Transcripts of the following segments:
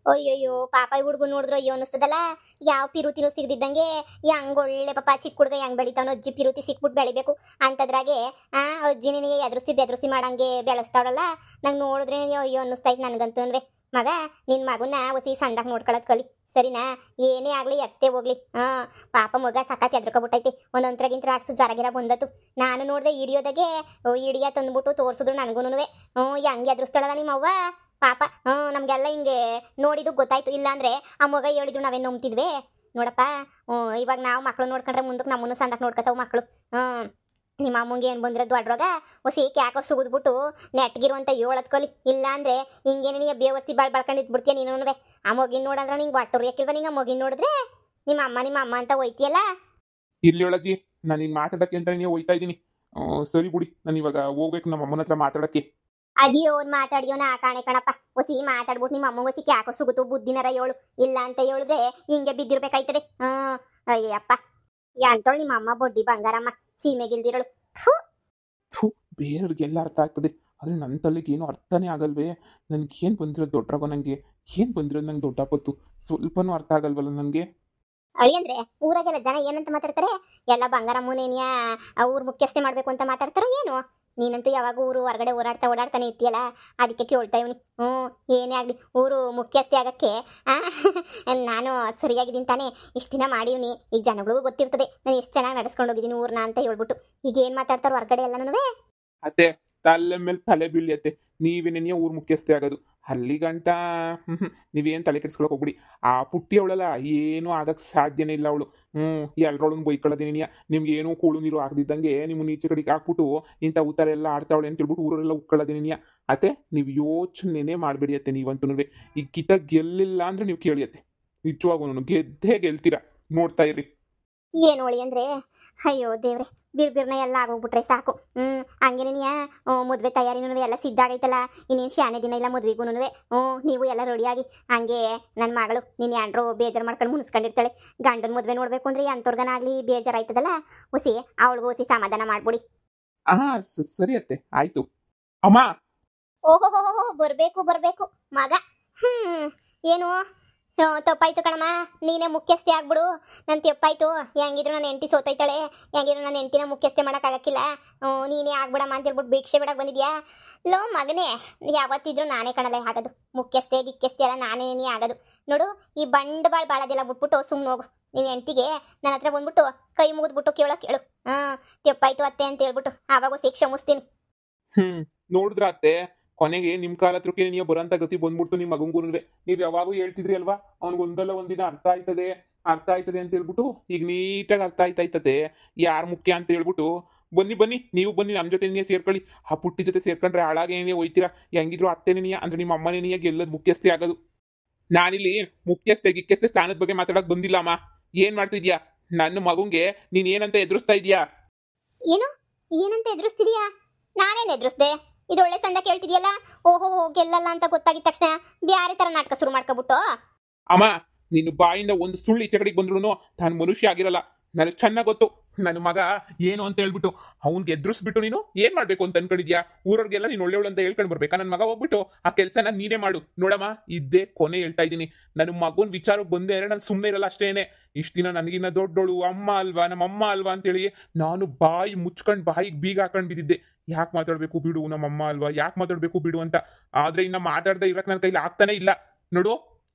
ಅಯ್ಯಯ್ಯೋ ಪಾಪ ಈ ಹುಡುಗ ನೋಡಿದ್ರು ಅಯ್ಯೋ ಅನ್ನಿಸ್ತದಲ್ಲ. ಯಾವ ಪಿರುತಿನೂ ಸಿಗದಿದ್ದಂಗೆ ಹೆಂಗ್ ಒಳ್ಳೆ ಪಾಪ ಚಿಕ್ಕ ಹುಡುಗ ಹೆಂಗ್ ಬೆಳಿತಾವನೋ ಅಜ್ಜಿ ಪಿರುತಿ ಸಿಕ್ಬಿಟ್ಟು ಬೆಳಿಬೇಕು ಅಂತದ್ರಾಗೆ ಅಜ್ಜಿನೇ ಎದುರಿಸಿ ಬೆದರಿಸಿ ಮಾಡಂಗೆ ಬೆಳೆಸ್ತಾವಳಲ್ಲ. ನಂಗೆ ನೋಡಿದ್ರೆ ಅಯ್ಯೋ ಅನ್ನಿಸ್ತೈತೆ ನನಗಂತೂ. ಮಗ ನಿನ್ ಮಗನ್ನ ಒಸಿ ಸಂದಾಗ ನೋಡ್ಕೊಳತ್ ಕಲಿ ಸರಿನಾ. ಏನೇ ಆಗ್ಲಿ ಎತ್ತೆ ಹೋಗ್ಲಿ. ಪಾಪ ಮಗ ಸಖತ್ ಎದ್ರಕೊಬಿಟ್ಟೈತಿ. ಒಂದೊಂದ್ರಗಿಂತ ರಾಕ್ಸು ಜ್ವರಗಿರ ಬಂದತು. ನಾನು ನೋಡ್ದೆ ಹಿಡಿಯೋದಾಗೆ ಹಿಡಿಯ ತಂದ್ಬಿಟ್ಟು ತೋರ್ಸಿದ್ರು ನನಗೂನುವೆ. ಹೆಂಗ್ ಎದುರಿಸ್ತಾಳಲ್ಲ ನಿಮ್ಮವ್ವ ಪಾಪ. ನಮ್ಗೆಲ್ಲ ಹಿಂಗೆ ನೋಡಿದ್ದು ಗೊತ್ತಾಯ್ತು. ಇಲ್ಲಾಂದ್ರೆ ಆ ಮಗ ಹೇಳಿದ್ರು ನಾವೇನು ನಂಬ್ತಿದ್ವಿ. ನೋಡಪ್ಪ ಇವಾಗ ನಾವು ಮಕ್ಳು ನೋಡ್ಕೊಂಡ್ರೆ ಮುಂದಕ್ಕೆ ನಮ್ಮನ್ನು ಸಂದಕ್ಕೆ ನೋಡ್ಕೊತಾವ ಮಕ್ಳು. ನಿಮ್ಮ ಅಮ್ಮಂಗೆ ಏನು ಬಂದ್ರೆ ದೊಡ್ಡವಾಗ ಹೊಸಿ ಯಾಕೋ ಸುಗಿದ್ಬಿಟ್ಟು ನೆಟ್ಗಿರುವಂತ ಹೇಳದ್ ಕಲಿ. ಇಲ್ಲಾಂದ್ರೆ ಹಿಂಗೇನೆ ನೀ ಬೇವಸ್ತಿ ಬಾಳ್ಕೊಂಡಿದ್ಬಿಡ್ತೀಯ ನೀನುವೆ. ಆ ಮಗಿನ ನೋಡಂದ್ರೆ ನಿಂಗೆ ಒಟ್ಟರು ಯಾಕಿಲ್ವ? ನಿಂಗೆ ಮಗಿನ ನೋಡಿದ್ರೆ ನಿಮ್ಮ ಅಮ್ಮ ಅಂತ ಹೋಯ್ತಿಯಲ್ಲ. ಇಲ್ಲಿ ಹೇಳಜ್ಜಿ, ನಾನು ಹಿಂಗೆ ಮಾತಾಡಕ್ಕೆ ಅಂತ ನೀವು ಹೋಯ್ತಾ ಇದ್ದೀನಿ. ಸರಿ ಬಿಡಿ, ನಾನು ಇವಾಗ ಹೋಗ್ಬೇಕು ನಮ್ಮ ಅಮ್ಮನ ಹತ್ರ ಮಾತಾಡಕ್ಕೆ. ಅದಿಯೋನ್ ಮಾತಾಡಿಯೋನ ಆ ಕಾಣೆ ಕಣಪ್ಪ. ಹೊಸಿ ಮಾತಾಡ್ಬಿಟ್ಟು ನಿಮ್ಮ ಅಮ್ಮಂಗೆ ಹೊಸಿ ಯಾಕೋ ಸುಗುತ್ತು ಬುದ್ಧಿನರ ಹೇಳು. ಇಲ್ಲ ಅಂತ ಹೇಳಿದ್ರೆ ಹಿಂಗೆ ಬಿದ್ದಿರ್ಬೇಕಾಯ್ತದೆ. ಅಯ್ಯಪ್ಪ ಅಂತೋಳು ನಿಮ್ಮ ಅಮ್ಮ ಬೊಡ್ಡಿ ಬಂಗಾರಮ್ಮ ಸೀಮೆಗಿಲ್ದಿರಳು. ಬೇರೆಯವ್ರಿಗೆಲ್ಲ ಅರ್ಥ ಆಗ್ತದೆ, ಆದರೆ ನನ್ನ ತಲೆಗೆ ಏನೂ ಅರ್ಥನೇ ಆಗಲ್ವೇ. ನನಗೇನು ಬಂದಿರೋದು ದೊಡ್ಡರಾಗೋ, ನನಗೆ ಏನು ಬಂದಿರೋದು ನಂಗೆ ದೊಡ್ಡಪ್ಪತ್ತು ಸ್ವಲ್ಪನೂ ಅರ್ಥ ಆಗಲ್ವಲ್ಲ ನನಗೆ. ಅಳಿ ಅಂದ್ರೆ ಊರಾಗೆಲ್ಲ ಜನ ಏನಂತ ಮಾತಾಡ್ತಾರೆ? ಎಲ್ಲ ಬಂಗಾರಮ್ಮನೇನಿಯ ಊರ್ ಮುಖ್ಯಸ್ಥೆ ಮಾಡ್ಬೇಕು ಅಂತ ಮಾತಾಡ್ತಾರೋ ಏನು? ನೀನಂತೂ ಯಾವಾಗ ಊರು ಹೊರಗಡೆ ಓಡಾಡ್ತಾನೆ ಇರ್ತೀಯಲ್ಲ, ಅದಕ್ಕೆ ಕೇಳ್ತಾ ಇವನಿ. ಏನೇ ಆಗಲಿ ಊರು ಮುಖ್ಯಸ್ಥೆ ಆಗಕ್ಕೆ ನಾನು ಸರಿಯಾಗಿದ್ದೀನಿ ತಾನೇ. ಇಷ್ಟು ದಿನ ಮಾಡಿವ್ನಿ. ಈಗ ಜನಗಳಿಗೂ ಗೊತ್ತಿರ್ತದೆ ನಾನು ಎಷ್ಟು ಚೆನ್ನಾಗಿ ನಡ್ಸ್ಕೊಂಡು ಹೋಗಿದ್ದೀನಿ ಊರ್ನ ಅಂತ ಹೇಳ್ಬಿಟ್ಟು. ಈಗ ಏನು ಮಾತಾಡ್ತಾರೋ ಹೊರಗಡೆ ಎಲ್ಲನೂ. ಅತ್ತೆ ತಲೆ ಮೇಲೆ ತಲೆ ಬೀಳಿಯತ್ತೆ. ನೀವೇನೇ ಊರು ಮುಖ್ಯಸ್ಥೆ ಆಗೋದು ಅಲ್ಲಿ ಗಂಟ ನೀವೇನು ತಲೆ ಕೆಡಿಸ್ಕೊಳಕ್ ಹೋಗ್ಬಿಡಿ. ಆ ಪುಟ್ಟಿ ಅವಳಲ್ಲ ಏನೂ ಆಗಕ್ಕೆ ಸಾಧ್ಯನೇ ಇಲ್ಲ ಅವಳು. ಎಲ್ಲರೊಳಗೆ ಬೈಕೊಳ್ಳೋದೇನಿಯ. ನಿಮ್ಗೆ ಏನೂ ಕೂಳು ನೀರು ಆಗದಿದ್ದಂಗೆ ನಿಮ್ಮ ನೀಚೆ ಕಡೆಗೆ ಹಾಕ್ಬಿಟ್ಟು ಇಂಥ ಊತರ ಎಲ್ಲ ಆಡ್ತಾವಳೆ ಅಂತ ಹೇಳ್ಬಿಟ್ಟು ಊರೆಲ್ಲ ಉಕ್ಕೊಳ್ಳೋದೇನಿಯ. ಅತ್ತೆ ನೀವು ಯೋಚನೆನೇ ಮಾಡಬೇಡಿ ಅತ್ತೆ. ನೀವಂತೂ ಈ ಕಿತ ಗೆಲ್ಲಿಲ್ಲ ಅಂದ್ರೆ ನೀವು ಕೇಳಿಯತ್ತೆ, ನಿಜವಾಗೂ ಗೆದ್ದೇ ಗೆಲ್ತೀರಾ. ನೋಡ್ತಾ ಇರ್ರಿ. ಏನು ಒಳಿ ಅಂದ್ರೆ ಅಯ್ಯೋ ದೇವ್ರೆ, ಬಿರ್ಬಿರ್ನ ಎಲ್ಲ ಆಗೋಗ್ಬಿಟ್ರೆ ಸಾಕು. ಹಂಗೇನೇನಿಯ ಮದುವೆ ತಯಾರಿನೂ ಎಲ್ಲ ಸಿದ್ಧ ಆಗೈತಲ್ಲ. ಇನ್ನೇನು ಶಾನೆ ದಿನ ಇಲ್ಲ ಮದುವೆಗೂ. ನೀವು ಎಲ್ಲ ರೆಡಿಯಾಗಿ ಹಂಗೆ ನನ್ನ ಮಗಳು ನೀನು ಯಾಂಡ್ರು ಬೇಜಾರು ಮಾಡ್ಕೊಂಡು ಮುನ್ಸ್ಕೊಂಡಿರ್ತಾಳೆ. ಗಂಡನ ಮದುವೆ ನೋಡ್ಬೇಕು ಅಂದ್ರೆ ಎಂಥವ್ರಿಗನಾಗ್ಲಿ ಬೇಜಾರಾಯ್ತದಲ್ಲ. ಹುಸಿ ಅವಳಿಗೂ ಹುಸಿ ಸಮಾಧಾನ ಮಾಡ್ಬಿಡಿ. ಸರಿ ಅತ್ತೆ, ಆಯ್ತು. ಅಮ್ಮ ಓಹೋ ಬರ್ಬೇಕು ಮಗ. ಏನು ತಪ್ಪಾಯ್ತು ಕಣಮ್ಮ, ನೀನೇ ಮುಖ್ಯಸ್ಥೆ ಆಗ್ಬಿಡು. ನನ್ನ ತಪ್ಪಾಯ್ತು. ಹೆಂಗಿದ್ರು ನನ್ನ ಹೆಂಡತಿ ಸೋತೈತಾಳೆ. ಹೆಂಗಿದ್ರು ನನ್ನ ಹೆಂಡತಿನ ಮುಖ್ಯಸ್ಥೆ ಮಾಡೋಕ್ಕಾಗಕ್ಕಿಲ್ಲ. ನೀನೇ ಆಗ್ಬಿಡಮ್ಮ ಅಂತ ಹೇಳ್ಬಿಟ್ಟು ಭಿಕ್ಷೆ ಬಿಡಕ್ಕೆ ಬಂದಿದ್ಯಾ? ಲೋ ಮಗನೇ, ಯಾವತ್ತಿದ್ರು ನಾನೇ ಕಣಲೆ ಆಗೋದು. ಮುಖ್ಯಸ್ಥೆ ಗಿಖ್ಯಸ್ಥೆ ಎಲ್ಲ ನಾನೇ ಆಗೋದು. ನೋಡು ಈ ಬಂಡವಾಳ ಬಾಳದೆಲ್ಲ ಬಿಟ್ಬಿಟ್ಟು ಸುಮ್ಮನೆ ಹೋಗು. ನಿನ್ನ ಹೆಂಡತಿಗೆ ನನ್ನ ಹತ್ರ ಬಂದ್ಬಿಟ್ಟು ಕೈ ಮುಗಿದ್ಬಿಟ್ಟು ಕೇಳು. ತಪ್ಪಾಯ್ತು ಅತ್ತೆ ಅಂತ ಹೇಳ್ಬಿಟ್ಟು ಆವಾಗ ಶಿಕ್ಷೆ ಮುಗಿಸ್ತೀನಿ. ನೋಡಿದ್ರ ಅತ್ತೆ, ಕೊನೆಗೆ ನಿಮ್ ಕಾಲ ಹತ್ರಕ್ಕೆ ನೀವು ಬರೋಂತ ಗತಿ ಬಂದ್ಬಿಡ್ತು ನಿಮ್ಮ ಮಗಂಗೂನುವೆ. ನೀವ್ ಯಾವಾಗೂ ಹೇಳ್ತಿದ್ರಿ ಅಲ್ವಾ, ಅವ್ನಿಗೊಂದಲ್ಲ ಒಂದಿನ ಅರ್ಥ ಆಯ್ತದೆ ಅಂತ ಹೇಳ್ಬಿಟ್ಟು ಈಗ ನೀಟಾಗಿ ಅರ್ಥ ಆಯ್ತೈತತೆ ಯಾರು ಮುಖ್ಯ ಅಂತ ಹೇಳ್ಬಿಟ್ಟು. ಬನ್ನಿ ನೀವು ಬನ್ನಿ, ನಮ್ಮ ಜೊತೆ ಸೇರ್ಕೊಳ್ಳಿ. ಆ ಪುಟ್ಟಿ ಜೊತೆ ಸೇರ್ಕೊಂಡ್ರೆ ಹಾಳಾಗೇನೇ ಹೋಯ್ತೀರಾ. ಹೆಂಗಿದ್ರು ಅತ್ತೆನೇನಿಯ ಅಂದ್ರೆ ನಿಮ್ಮ ಅಮ್ಮನೇನಿಯ ಗೆಲ್ಲದ್ ಮುಖ್ಯಸ್ಥೆ ಆಗೋದು. ನಾನಿಲ್ಲಿ ಮುಖ್ಯಸ್ಥೆ ಸ್ಥಾನದ ಬಗ್ಗೆ ಮಾತಾಡಕ್ ಬಂದಿಲ್ಲ ಅಮ್ಮ. ಏನ್ ಮಾಡ್ತಿದ್ಯಾ? ನನ್ನ ಮಗುಂಗೆ ನೀನ್ ಏನಂತ ಎದುರಿಸ್ತಾ ಇದೀಯಾ? ಏನಂತ ಎದುರಿಸ್ತಿದ್ಯಾ? ನಾನೇನ್ ಎದುರಿಸ್ದೆ? ಇದು ಒಳ್ಳೆ ಸಂದ ಕೇಳ್ತಿದ್ಯಲ್ಲ. ಓಹೋ ಗೆಲ್ಲಲ್ಲ ಅಂತ ಗೊತ್ತಾಗಿದ ತಕ್ಷಣ ಬ್ಯಾರೆ ತರ ನಾಟಕ ಶುರು ಮಾಡ್ಕೊಬಿಟ್ಟು. ಅಮ್ಮ ನಿನ್ನ ಬಾಯಿಂದ ಒಂದು ಸುಳ್ಳು ಈಚೆ ಕಡೆಗೆ ಬಂದ್ರು ನಾನು ಮನುಷ್ಯ ಆಗಿರಲ್ಲ. ನನಗೆ ಚೆನ್ನಾಗಿ ಗೊತ್ತು ನನ್ನ ಮಗ ಏನು ಅಂತ ಹೇಳ್ಬಿಟ್ಟು. ಅವ್ನ್ಗೆ ಎದುರಿಸ್ಬಿಟ್ಟು ನೀನು ಏನ್ ಮಾಡ್ಬೇಕು ಅಂತ ಅನ್ಕೊಂಡಿದ್ಯಾ? ಊರವ್ರಿಗೆಲ್ಲ ನೀನು ಒಳ್ಳೆವಳು ಅಂತ ಹೇಳ್ಕೊಂಡು ಬರ್ಬೇಕಾ? ನನ್ನ ಮಗ ಹೋಗ್ಬಿಟ್ಟು ಆ ಕೆಲಸನ ನೀನೇ ಮಾಡು. ನೋಡಮ್ಮ, ಇದ್ದೇ ಕೊನೆ ಹೇಳ್ತಾ ಇದ್ದೀನಿ. ನನ್ನ ಮಗನ ವಿಚಾರಕ್ಕೆ ಬಂದೇ ನಾನು ಸುಮ್ಮನೆ ಇರಲ್ಲ ಅಷ್ಟೇನೆ. ಇಷ್ಟು ದಿನ ನನಗಿನ್ನ ದೊಡ್ಡೋಳು ಅಮ್ಮ ಅಲ್ವಾ, ನಮ್ಮ ಅಮ್ಮ ಅಲ್ವಾ ಅಂತೇಳಿ ನಾನು ಬಾಯಿ ಮುಚ್ಕೊಂಡು ಬಾಯಿಗೆ ಬೀಗ ಹಾಕೊಂಡು ಬಿದ್ದಿದ್ದೆ. ಯಾಕೆ ಮಾತಾಡ್ಬೇಕು ಬಿಡು, ನಮ್ಮಮ್ಮ ಅಲ್ವಾ, ಯಾಕೆ ಮಾತಾಡ್ಬೇಕು ಬಿಡು ಅಂತ. ಆದ್ರೆ ಇನ್ನ ಮಾತಾಡ್ದೆ ಇರಕ್ ನನ್ನ ಕೈಲಿ ಆಗ್ತಾನೆ ಇಲ್ಲ. ನೋಡು,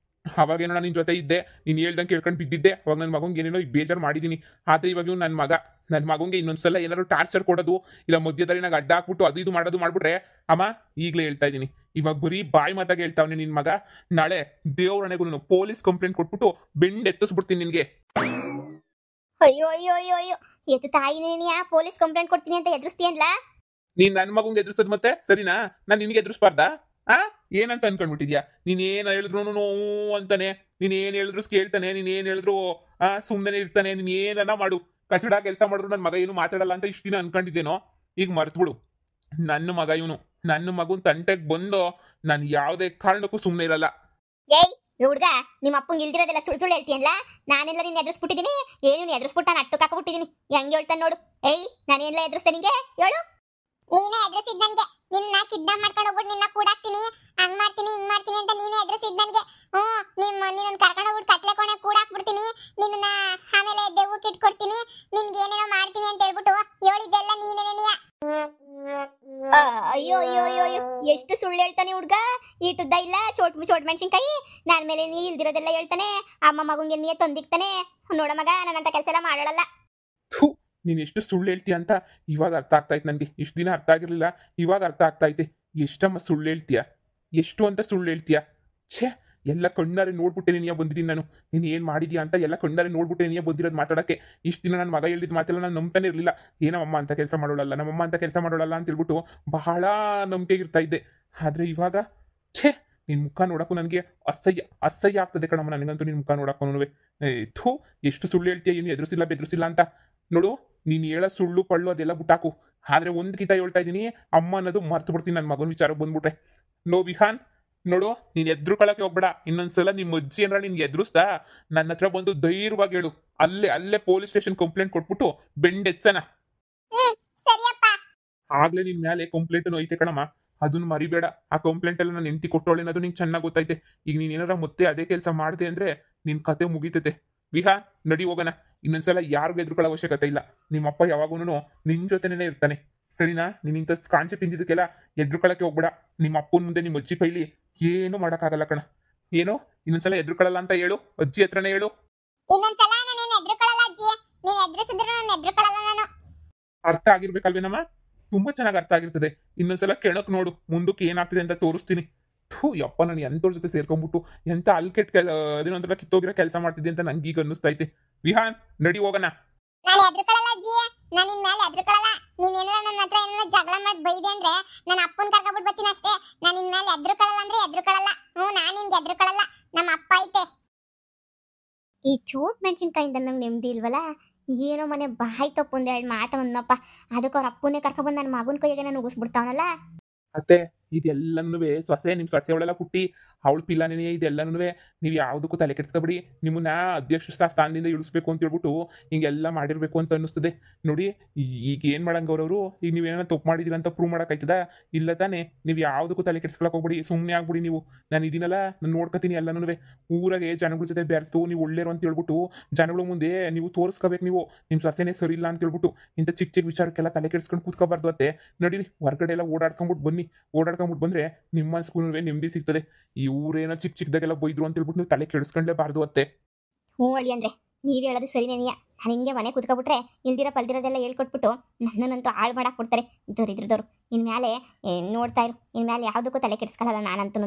ಅವಾಗೇನೋ ನಾನು ನಿನ್ ಜೊತೆ ಇದ್ದೆ, ನೀನು ಹೇಳ್ದಂಗೆ ಕೇಳ್ಕೊಂಡು ಬಿದ್ದಿದ್ದೆ. ಅವಾಗ ನನ್ನ ಮಗಂಗೆ ಏನೇನೋ ಈಗ ಬೇಜಾರು ಮಾಡಿದ್ದೀನಿ. ಆದ್ರೆ ಇವಾಗ ನನ್ನ ಮಗಂಗೆ ಇನ್ನೊಂದ್ಸಲ ಏನಾದ್ರು ಟಾರ್ಚರ್ ಕೊಡೋದು ಇಲ್ಲ ಮಧ್ಯದಲ್ಲಿ ನಂಗೆ ಅಡ್ಡ ಹಾಕ್ಬಿಟ್ಟು ಅದು ಇದು ಮಾಡ್ಬಿಟ್ರೆ ಅಮ್ಮ ಈಗಲೇ ಹೇಳ್ತಾ ಇದ್ದೀನಿ, ಇವಾಗ ಬರೀ ಬಾಯಿ ಮಾತಾಗ ಹೇಳ್ತಾವನೆ ನಿನ್ ಮಗ. ನಾಳೆ ದೇವ್ರಣೆಗೂ ಪೊಲೀಸ್ ಕಂಪ್ಲೇಂಟ್ ಕೊಟ್ಬಿಟ್ಟು ಬೆಂಡ್ ಎತ್ತಿಸ್ಬಿಡ್ತೀನಿ ನಿನ್ಗೆ. ಅಯ್ಯೋ ಎತ್ತು ತಾಯಿನೇನಿಯಾ ಪೊಲೀಸ್ ಕಂಪ್ಲೇಂಟ್ ಕೊಡ್ತೀನಿ ಅಂತ ಎದುರಿಸ್ತೀಯಲ್ಲ ನೀನ್ ನನ್ನ ಮಗಂಗೆ ಎದುರಿಸೋದು ಮತ್ತೆ ಸರಿನಾ? ನಾನು ನಿನ್ಗೆ ಎದುರಿಸ್ಬಾರ್ದಾ? ಏನಂತ ಅನ್ಕೊಂಡ್ಬಿಟ್ಟಿದ್ಯಾ? ನೀನ್ ಏನ್ ಹೇಳಿದ್ರು ನೋವು ಅಂತಾನೆ, ನೀನ್ ಏನ್ ಹೇಳಿದ್ರು ಕೇಳ್ತಾನೆ, ನೀನ್ ಏನ್ ಹೇಳಿದ್ರು ಸುಮ್ಮನೆ ಇರ್ತಾನೆ. ನೀನ್ ಏನನ್ನ ಮಾಡು, ಕಚಡ ಕೆಲಸ ಮಾಡಿದ್ರು ನನ್ನ ಮಗ ಏನು ಮಾತಾಡಲ್ಲ ಅಂತ ಇಷ್ಟು ದಿನ ಅನ್ಕೊಂಡಿದ್ದೇನೋ. ಈಗ ಮರ್ತ್ಬಿಡು. ನನ್ನ ಮಗನ್ ತಂಟೆಗೆ ಬಂದು ನಾನು ಯಾವುದೇ ಕಾರಣಕ್ಕೂ ಸುಮ್ಮನೆ ಇರಲ್ಲ. ಏಯ್ ಹುಡ್ಗ, ನಿಮ್ಮ ಅಪ್ಪಂಗೆ ಇಲ್ದಿರೋದೆಲ್ಲ ಸುಳ್ಳು ಹೇಳ್ತೀಯಲ್ಲ. ನಾನೆಲ್ಲ ನಿನ್ನ ಎದುರಿಸ್ಬಿಟ್ಟಿದ್ದೀನಿ. ಏನು ಎದುರಿಸ್ಬಿಟ್ಟು ನಾನು ಅಟ್ಟು ಹಾಕ್ಬಿಟ್ಟಿದ್ದೀನಿ. ಹೆಂಗೆ ಹೇಳ್ತಾನೆ ನೋಡು. ಏಯ್ ನಾನೇನೆಲ್ಲ ಎದುರಿಸ್ತೆ ನಿಂಗೆ ಹೇಳು? ನೀನೇ ಎದುರಿಸಿದ್ ನನ್ಗೆ. ನಿನ್ನ ಕಿಡ್ನಾಪ್ ಮಾಡ್ಕೊಂಡು ಹೋಗ್ಬಿಟ್ಟು ನಿನ್ನ ಕೂಡಾಕ್ತೀನಿ, ಹಂಗ್ ಮಾಡ್ತೀನಿ ಹಿಂಗ್ ಮಾಡ್ತೀನಿ ಅಂತ ನೀನೇ ಎದುರಿಸಿದ್ ನನ್ಗೆ. ನಿನ್ನ ಕರ್ಕೊಂಡು ಹೋಗ್ಬಿಟ್ಟು ಕತ್ಲೆ ಕೋಣೆ ಕೂಡಾಕ್ಬಿಡ್ತೀನಿ ನಿನ್ನ ಆಮೇಲೆ ದೆವ್ವಕ್ಕೆ ಇಟ್ಕೊಡ್ತೀನಿ ನಿನ್ಗೆ ಏನೇನೋ ಮಾಡ್ತೀನಿ ಅಂತ ಹೇಳ್ಬಿಟ್ಟು ಹೇಳಿದ್ದೆಲ್ಲ ನೀನೇನೇನಿಯ ಅಯ್ಯೋ ಅಯ್ಯೋ ಅಯ್ಯೋ ಅಯ್ಯೋ ಎಷ್ಟು ಸುಳ್ಳು ಹೇಳ್ತಾನೆ ಹುಡ್ಗ ಈಟುದ್ದ ಇಲ್ಲ ಚೋಟ್ ಮೆಣಸಿನ್ಕಾಯಿ ನನ್ನ ಮೇಲೆ ನೀ ಇಲ್ದಿರೋದೆಲ್ಲ ಹೇಳ್ತಾನೆ ಅಮ್ಮ ಮಗುಂಗೆ ನೀ ತಂದಿಕ್ತಾನೆ ನೋಡ ಮಗ ನಾನಂತ ಕೆಲಸ ಎಲ್ಲ ಮಾಡಲ್ಲ. ಥೂ ನೀನು ಎಷ್ಟು ಸುಳ್ಳು ಹೇಳ್ತೀಯ ಅಂತ ಇವಾಗ ಅರ್ಥ ಆಗ್ತಾಯ್ತು ನನಗೆ. ಇಷ್ಟು ದಿನ ಅರ್ಥ ಆಗಿರಲಿಲ್ಲ, ಇವಾಗ ಅರ್ಥ ಆಗ್ತೈತೆ. ಎಷ್ಟಮ್ಮ ಸುಳ್ಳು ಹೇಳ್ತೀಯ, ಎಷ್ಟು ಅಂತ ಸುಳ್ಳು ಹೇಳ್ತೀಯ. ಛೇ, ಎಲ್ಲ ಕಣ್ಣಾರೆ ನೋಡ್ಬಿಟ್ಟೆ ನೀನು ಬಂದಿದ್ದೀನಿ ನಾನು. ನೀನು ಏನು ಮಾಡಿದ್ಯಾ ಅಂತ ಎಲ್ಲ ಕಣ್ಣಾರೆ ನೋಡ್ಬಿಟ್ಟೆ ನೀನು ಬಂದಿರೋದು ಮಾತಾಡೋಕ್ಕೆ. ಇಷ್ಟು ದಿನ ನನ್ನ ಮಗ ಹೇಳಿದ ಮಾತೆಲ್ಲ ನಾನು ನಂಬ್ತಾನೆ ಇರಲಿಲ್ಲ. ಏನಮ್ಮ ಅಂತ ಕೆಲಸ ಮಾಡೋಳಲ್ಲ, ನಮ್ಮಮ್ಮ ಅಂತ ಕೆಲಸ ಮಾಡೋಳಲ್ಲ ಅಂತ ಹೇಳ್ಬಿಟ್ಟು ಬಹಳ ನಂಬಿಕೆ ಇರ್ತಾ ಇದ್ದೆ. ಆದರೆ ಇವಾಗ ಛೇ, ನಿನ್ನ ಮುಖ ನೋಡೋಕ್ಕೂ ನನಗೆ ಅಸಹ್ಯ ಆಗ್ತದೆ ಕಣಮ್ಮ. ನನಗಂತೂ ನಿನ್ನ ಮುಖ ನೋಡೋಕ್ಕೂ ಥೂ ಎಷ್ಟು ಸುಳ್ಳು ಹೇಳ್ತೀಯ, ಏನು ಎದುರಿಸಿಲ್ಲ ಬೆದರಿಸಿಲ್ಲ ಅಂತ. ನೋಡು, ನೀನು ಹೇಳೋ ಸುಳ್ಳು ಪಳ್ಳು ಅದೆಲ್ಲ ಬಿಟ್ಟಾಕು. ಆದರೆ ಒಂದು ಕಿತ ಹೇಳ್ತಾ ಇದ್ದೀನಿ, ಅಮ್ಮ ಅನ್ನೋದು ಮರ್ತು ಬಿಡ್ತೀನಿ ನನ್ನ ಮಗನ ವಿಚಾರಕ್ಕೆ ಬಂದ್ಬಿಟ್ರೆ. ನೋ ವಿಹಾನ್, ನೋಡು, ನೀನು ಎದುರುಕೊಳ್ಳೋಕೆ ಹೋಗ್ಬೇಡ. ಇನ್ನೊಂದ್ಸಲ ನಿಮ್ಮ ಅಜ್ಜಿ ಏನಾರ ನಿನ್ಗೆ ಎದುರಿಸ್ತಾ ನನ್ನ ಹತ್ರ ಬಂದು ಧೈರ್ಯವಾಗಿ ಹೇಳು. ಅಲ್ಲೇ ಪೊಲೀಸ್ ಸ್ಟೇಷನ್ ಕಂಪ್ಲೇಂಟ್ ಕೊಟ್ಬಿಟ್ಟು ಬೆಂಡೆಚ್ಚನ. ಸರಿಯಪ್ಪ. ಆಗ್ಲೇ ನಿನ್ ಮೇಲೆ ಕಂಪ್ಲೇಂಟ್ ಐತೆ ಕಣಮ್ಮ, ಅದನ್ನ ಮರಿಬೇಡ. ಆ ಕಂಪ್ಲೇಂಟ್ ಎಲ್ಲ ನಾನು ಎಂಟಿ ಕೊಟ್ಟೋಳೆ ಅನ್ನೋದು ನಿಂಗೆ ಚೆನ್ನಾಗಿ ಗೊತ್ತೈತೆ. ಈಗ ನೀನ್ ಏನಾರ ಮತ್ತೆ ಅದೇ ಕೆಲಸ ಮಾಡಿದೆ ಅಂದ್ರೆ ನಿನ್ ಕತೆ ಮುಗಿತೈತೆ. ವಿಹಾನ್, ನಡಿ ಹೋಗೋಣ. ಇನ್ನೊಂದ್ಸಲ ಯಾರಿಗೂ ಎದುರುಕೊಳ್ಳೋ ಅವಶ್ಯಕತೆ ಇಲ್ಲ. ನಿಮ್ಮಪ್ಪ ಯಾವಾಗೂ ನಿನ್ ಜೊತೆನೇ ಇರ್ತಾನೆ, ಸರಿನಾ? ನೀನ್ ಇಂಥ ಕಾಂಚೆ ಪಿಂಜಿದಕ್ಕೆಲ್ಲ ಎದುರುಕೊಳ್ಳಕ್ಕೆ ಹೋಗ್ಬೇಡ. ನಿಮ್ಮ ಅಪ್ಪನ ಮುಂದೆ ನಿಮ್ಮ ಅಜ್ಜಿ ಕೈಲಿ ಏನು ಮಾಡೋಕ್ಕಾಗಲ್ಲ ಕಣ. ಏನು ಇನ್ನೊಂದ್ಸಲ ಎದುರುಕೊಳ್ಳಲ್ಲ ಅಂತ ಹೇಳು, ಅಜ್ಜಿ ಹತ್ರನೇ ಹೇಳು. ಇನ್ನೊಂದ್ಸಲ ನಾನು ಎದುರುಕೊಳ್ಳಲ್ಲ ಅಜ್ಜಿ. ನೀನು ಎದುರಿಸಿದ್ರು ನಾನು ಎದುರುಕೊಳ್ಳಲ್ಲ ನಾನು. ಅರ್ಥ ಆಗಿರ್ಬೇಕಲ್ವೇನಮ್ಮ? ತುಂಬಾ ಚೆನ್ನಾಗಿ ಅರ್ಥ ಆಗಿರ್ತದೆ. ಇನ್ನೊಂದ್ಸಲ ಕೆಣಕ್ ನೋಡು, ಮುಂದಕ್ಕೆ ಏನಾಗ್ತಿದೆ ಅಂತ ತೋರಿಸ್ತೀನಿ. ಥೂ ಯಪ್ಪ, ನಾನು ಎಂತವ್ರ ಜೊತೆ ಸೇರ್ಕೊಂಡ್ಬಿಟ್ಟು ಎಂತ ಅಲ್ಕೆಟ್ ಅದೇನೊಂಥರ ಕಿತ್ತೋಗಿರೋ ಕೆಲಸ ಮಾಡ್ತಿದ್ದೆ ಅಂತ ನಂಗೆ ಈಗ ಅನ್ನಿಸ್ತೈತೆ. ವಿಹಾನ್, ನಡಿ ಹೋಗೋಣ. ನಾನು ಎದುರುಕೊಳ್ಳಲ್ಲ ಅಜ್ಜಿ, ನಾನು ನಿನ್ ಮೇಲೆ ಎದುರುಕೊಳ್ಳಲ್ಲ. ನೀನ್ ಏನಾರ ನನ್ನ ಹತ್ರ ಏನಾರ ಜಗಳ ಮಾಡಿ ಬೈದೆ ಅಂದ್ರೆ ನನ್ನ ಅಪ್ಪನ ಕರ್ಕೊಂಡ್ಬಿಟ್ಟು ಬರ್ತೀನಿ ಅಷ್ಟೇ. ನಾನು ನಿನ್ ಮೇಲೆ ಎದುರುಕೊಳ್ಳಲ್ಲ ಅಂದ್ರೆ ಎದುರುಕೊಳ್ಳಲ್ಲ. ನಾನು ನಿನ್ಗೆ ಎದುರುಕೊಳ್ಳಲ್ಲ, ನಮ್ಮ ಅಪ್ಪ ಐತೆ. ಈ ಚೋಟ್ ಮೆಣಸಿನ್ಕಾಯಿಂದ ನಂಗೆ ನೆಮ್ಮದಿ ಇಲ್ವಲ್ಲ. ಏನೋ ಮನೆ ಬಾಯಿ ತಪ್ಪು ಒಂದೆರಡು ಮಾತು ಅಂದಪ್ಪ, ಅದಕ್ಕೆ ಅವ್ರ ಅಪ್ಪನೇ ಕರ್ಕೊಬಂದು ನನ್ನ ಮಗನ ಕೈಯಾಗೆ ನಾನು ಉಗಿಸ್ಬಿಡ್ತಾವನಲ್ಲ. ಅತ್ತೆ, ಇದೆಲ್ಲನೂ ಸೊಸೆ ನಿಮ್ಮ ಸೊಸೆ ಅವಳೆಲ್ಲ ಹುಟ್ಟಿ ಅವಳು ಪಿಲ್ಲಾನೇ. ಇದೆಲ್ಲನೂ ನೀವು ಯಾವುದಕ್ಕೂ ತಲೆ ಕೆಡಿಸ್ಕೊಬಿಡಿ. ನಿಮ್ಮನ್ನ ಅಧ್ಯಕ್ಷ ಸ್ಥಾನದಿಂದ ಇಳಿಸ್ಬೇಕು ಅಂತ ಹೇಳ್ಬಿಟ್ಟು ಹಿಂಗೆಲ್ಲ ಮಾಡಿರ್ಬೇಕು ಅಂತ ಅನ್ನಿಸ್ತದೆ. ನೋಡಿ, ಈಗ ಏನು ಮಾಡಂಗ ಅವ್ರವರು, ಈಗ ನೀವೇನ ತಪ್ಪು ಮಾಡಿದಿರ ಅಂತ ಪ್ರೂವ್ ಮಾಡೋಕ್ಕಾಯ್ತದ? ಇಲ್ಲ ತಾನೇ? ನೀವು ಯಾವುದಕ್ಕೂ ತಲೆ ಕೆಡಿಸ್ಕೊಳಕ್ ಹೋಗ್ಬಿಡಿ, ಸುಮ್ಮನೆ ಆಗ್ಬಿಡಿ ನೀವು. ನಾನು ಇದೀನಲ್ಲ, ನಾನು ನೋಡ್ಕೊತೀನಿ ಎಲ್ಲನೂ. ಊರಾಗೆ ಜನಗಳ ಜೊತೆ ಬೆರ್ತು ನೀವು ಒಳ್ಳೆಯರು ಅಂತ ಹೇಳ್ಬಿಟ್ಟು ಜನಗಳ ಮುಂದೆ ನೀವು ತೋರಿಸ್ಕೋಬೇಕು. ನೀವು ನಿಮ್ಮ ಸೊಸೆನೇ ಸರಿ ಇಲ್ಲ ಅಂತ ಹೇಳ್ಬಿಟ್ಟು ಇಂಥ ಚಿಕ್ಕ ಚಿಕ್ಕ ವಿಚಾರಕ್ಕೆಲ್ಲ ತಲೆ ಕೆಡಿಸ್ಕೊಂಡು ಕೂತ್ಕೋಬಾರ್ದು. ಅತ್ತೆ ನಡೀರಿ, ಹೊರಗಡೆ ಎಲ್ಲ ಓಡಾಡ್ಕೊಂಬಿಟ್ಟು ಬನ್ನಿ. ಓಡಾಡ್ಕೊಂಬಿಟ್ಟು ಬಂದರೆ ನಿಮ್ಮ ಮನಸ್ಗೂ ನೆಮ್ಮದಿ ಸಿಗ್ತದೆ. ಈ ಊರೇನೋ ಚಿಕ್ಕ ಚಿಕ್ಕದಾಗೆಲ್ಲ ಬೈದ್ರು ಅಂತ ಹೇಳ್ಬಿಟ್ಟು ನೀವು ತಲೆ ಕೆಡಿಸ್ಕೊಂಡ್ಲೇಬಾರ್ದು ಅತ್ತೆ. ಹ್ಞೂ ಅಳಿ ಅಂದರೆ ನೀವು ಹೇಳೋದು ಸರಿನೇನಿಯ. ನಾನು ಹಿಂಗೆ ಮನೆ ಕೂತ್ಕೊಬಿಟ್ರೆ ಇಲ್ದಿರ ಪಲ್ದಿರೋದೆಲ್ಲ ಹೇಳ್ಕೊಟ್ಬಿಟ್ಟು ನನ್ನನ್ನಂತೂ ಹಾಳು ಮಾಡಕ್ಕೆ ಕೊಡ್ತಾರೆ ಇದ್ರದವ್ರು. ಇನ್ಮೇಲೆ ನೋಡ್ತಾ ಇರು, ಇನ್ಮೇಲೆ ಯಾವುದಕ್ಕೂ ತಲೆ ಕೆಡಿಸ್ಕೊಳ್ಳಲ್ಲ ನಾನಂತೂ.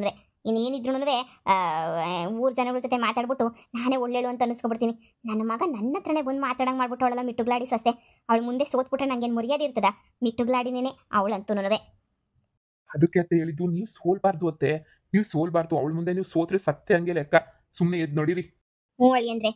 ಇನ್ನೇನಿದ್ರು ಊರು ಜನಗಳ ಜೊತೆ ಮಾತಾಡ್ಬಿಟ್ಟು ನಾನೇ ಒಳ್ಳೇಳು ಅಂತ ಅನ್ನಿಸ್ಕೊಬಿಡ್ತೀನಿ. ನನ್ನ ಮಗ ನನ್ನ ಹತ್ರನೇ ಬಂದು ಮಾತಾಡಂಗೆ ಮಾಡ್ಬಿಟ್ಟು ಅವಳೆಲ್ಲ ಮಿಟ್ಟುಗ್ಲಾಡಿ ಸೊಸೆ. ಅವಳು ಮುಂದೆ ಸೋತ್ಬಿಟ್ರೆ ನಂಗೇನು ಮರ್ಯಾದೆ ಇರ್ತದ? ಮಿಟ್ಟುಗ್ಲಾಡಿನೇ ಅವಳಂತೂ. ಅದಕ್ಕೆ ಅತ್ತೆ ಹೇಳಿದ್ದು, ನೀವು ಸೋಲ್ಬಾರ್ದು ಅತ್ತೆ, ನೀವು ಸೋಲ್ಬಾರ್ದು. ಅವಳ ಮುಂದೆ ನೀವು ಸೋತ್ರೆ ಸತ್ತೆ ಹಂಗೆ ಲೆಕ್ಕ. ಸುಮ್ಮನೆ ಎದ್ದು ನೋಡಿರಿ. ಹ್ಞೂ ಅಳಿ ಅಂದರೆ